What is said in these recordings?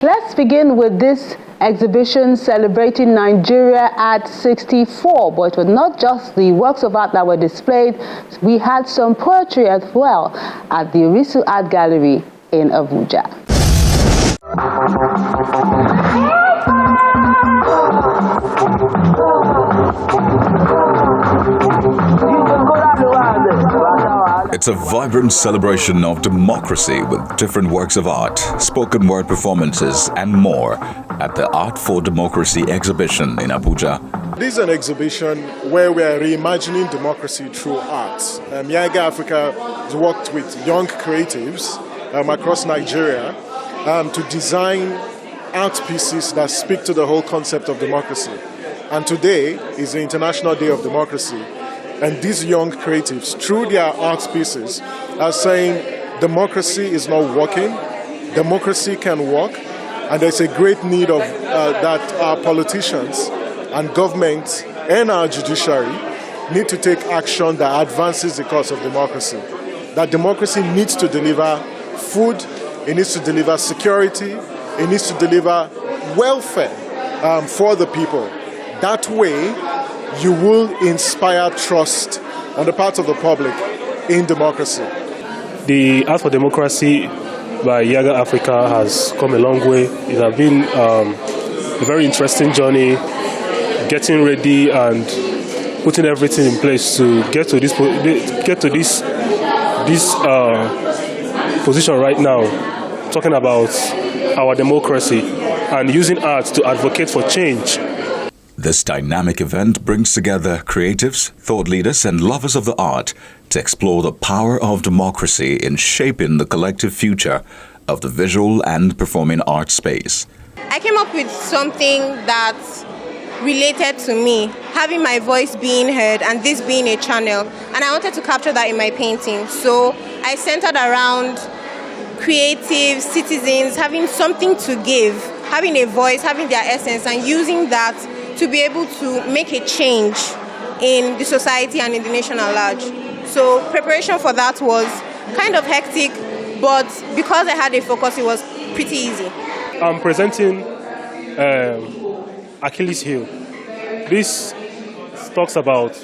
Let's begin with this exhibition celebrating Nigeria at 64, but it was not just the works of art that were displayed. We had some poetry as well at the Orisu Art Gallery in Abuja. It's a vibrant celebration of democracy with different works of art, spoken word performances, and more at the Art for Democracy exhibition in Abuja. This is an exhibition where we are reimagining democracy through art. Yaga Africa has worked with young creatives across Nigeria to design art pieces that speak to the whole concept of democracy. And today is the International Day of Democracy. And these young creatives, through their art pieces, are saying democracy is not working, democracy can work, and there's a great need of that our politicians and governments and our judiciary need to take action that advances the cause of democracy. That democracy needs to deliver food, it needs to deliver security, it needs to deliver welfare for the people. That way, you will inspire trust on the part of the public in democracy. The Art for Democracy by Yaga Africa has come a long way. It has been a very interesting journey, getting ready and putting everything in place to get to this position right now, talking about our democracy and using art to advocate for change. This dynamic event brings together creatives, thought leaders, and lovers of the art to explore the power of democracy in shaping the collective future of the visual and performing art space. I came up with something that related to me, having my voice being heard and this being a channel, and I wanted to capture that in my painting. So I centered around creative citizens having something to give, having a voice, having their essence, and using that to be able to make a change in the society and in the nation at large. So preparation for that was kind of hectic, but because I had a focus, it was pretty easy. I'm presenting Achilles Heel. This talks about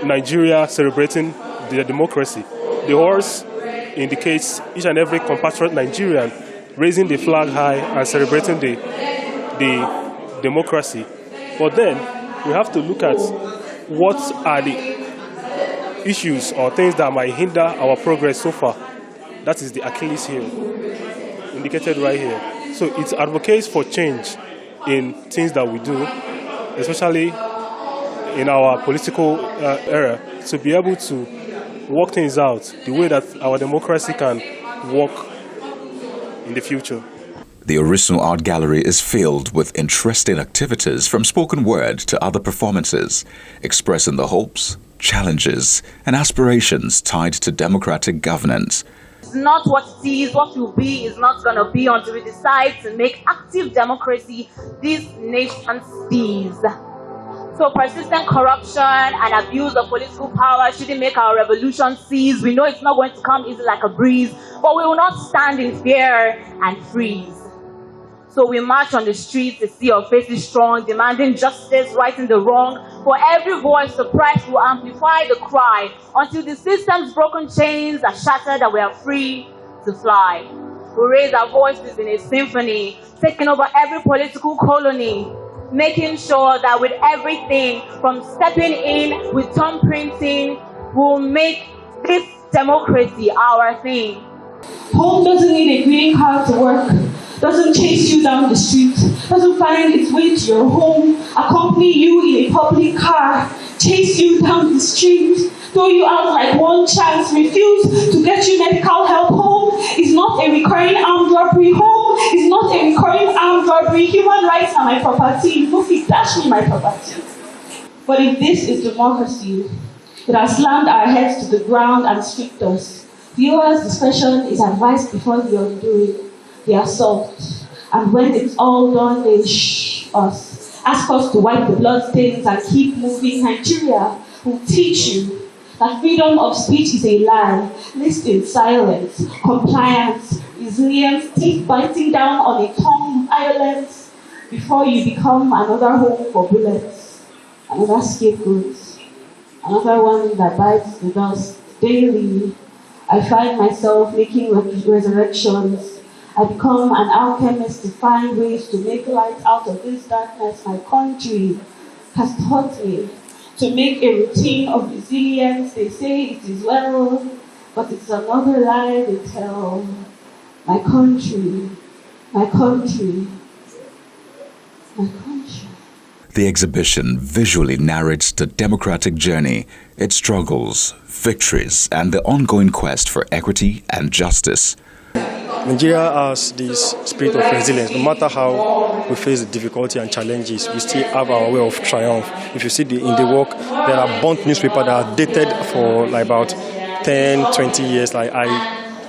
Nigeria celebrating their democracy. The horse indicates each and every compatriot Nigerian raising the flag high and celebrating the democracy. But then we have to look at what are the issues or things that might hinder our progress so far. That is the Achilles heel, indicated right here. So it advocates for change in things that we do, especially in our political era, to be able to work things out the way that our democracy can work in the future. The Orisu Art Gallery is filled with interesting activities from spoken word to other performances, expressing the hopes, challenges, and aspirations tied to democratic governance. It's not what it is, what will be is not going to be until we decide to make active democracy this nation sees. So persistent corruption and abuse of political power shouldn't make our revolution cease. We know it's not going to come easy like a breeze, but we will not stand in fear and freeze. So we march on the streets to see our faces strong, demanding justice, righting the wrong. For every voice suppressed will amplify the cry until the system's broken chains are shattered and we are free to fly. We raise our voices in a symphony, taking over every political colony, making sure that with everything from stepping in with thumbprinting, we'll make this democracy our thing. Home doesn't need a greeting card to work, doesn't chase you down the street, doesn't find its way to your home, accompany you in a public car, chase you down the street, throw you out like one chance, refuse to get you medical help. Home is not a recurring armed robbery. Home is not a recurring armed robbery. Human rights are my property. Mufi, dash me my property. But if this is democracy, it has slammed our heads to the ground and stripped us. Viewers' discretion is advised before the undoing, the assault. And when it's all done, they shh us. Ask us to wipe the bloodstains and keep moving. Nigeria will teach you that freedom of speech is a lie. List in silence. Compliance resilience, teeth biting down on a tongue violence before you become another home for bullets, another scapegoat, another one that bites the dust daily. I find myself making resurrections. I become an alchemist to find ways to make light out of this darkness my country has taught me. To make a routine of resilience, they say it is well, but it's another lie they tell. My country, my country, my country. The exhibition visually narrates the democratic journey, its struggles, victories, and the ongoing quest for equity and justice. Nigeria has this spirit of resilience. No matter how we face the difficulty and challenges, we still have our way of triumph. If you see in the work, there are burnt newspapers that are dated for like about 10, 20 years. Like I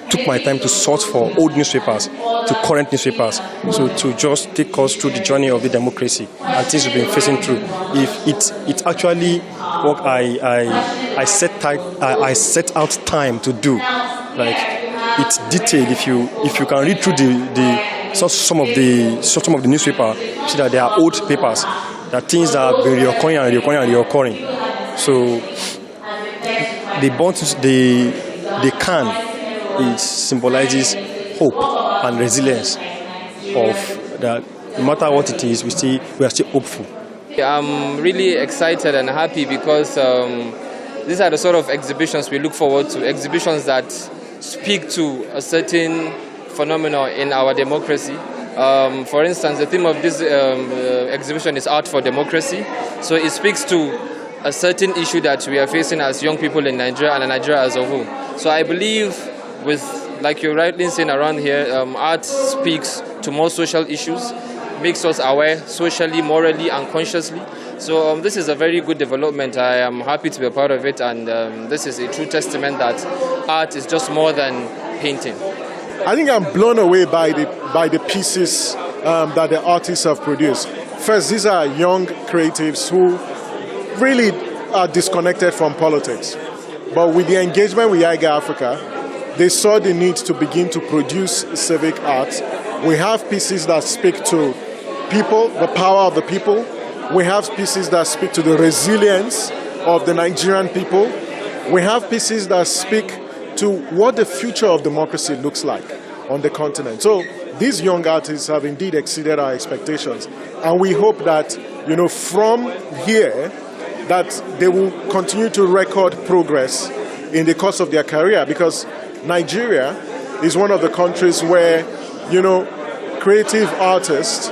took my time to sort for old newspapers to current newspapers, so to just take us through the journey of the democracy and things we've been facing through. If it's actually what I set out time to do, like. It's detailed. If you can read through some of the newspaper, see that they are old papers. There are things that have been reoccurring. So the can, it symbolizes hope and resilience of that. No matter what it is, we are still hopeful. I'm really excited and happy because these are the sort of exhibitions we look forward to. Exhibitions that speak to a certain phenomenon in our democracy. For instance, the theme of this exhibition is Art for Democracy. So it speaks to a certain issue that we are facing as young people in Nigeria and Nigeria as a whole. So I believe with, like you're rightly saying around here, art speaks to more social issues, makes us aware socially, morally, and consciously. So this is a very good development. I am happy to be a part of it, and this is a true testament that art is just more than painting. I think I'm blown away by the pieces that the artists have produced. First, these are young creatives who really are disconnected from politics. But with the engagement with YIGA Africa, they saw the need to begin to produce civic art. We have pieces that speak to people, the power of the people. We have pieces that speak to the resilience of the Nigerian people. We have pieces that speak to what the future of democracy looks like on the continent. So these young artists have indeed exceeded our expectations. And we hope that, from here, that they will continue to record progress in the course of their career, because Nigeria is one of the countries where, creative artists,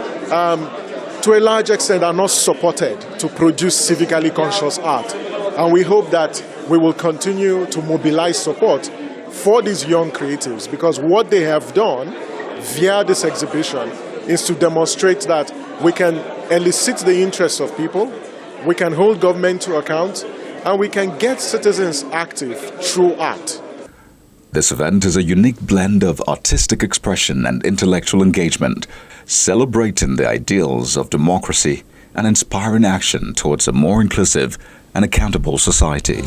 to a large extent, are not supported to produce civically conscious art. And we hope that we will continue to mobilize support for these young creatives, because what they have done via this exhibition is to demonstrate that we can elicit the interests of people, we can hold government to account, and we can get citizens active through art. This event is a unique blend of artistic expression and intellectual engagement, celebrating the ideals of democracy and inspiring action towards a more inclusive and accountable society.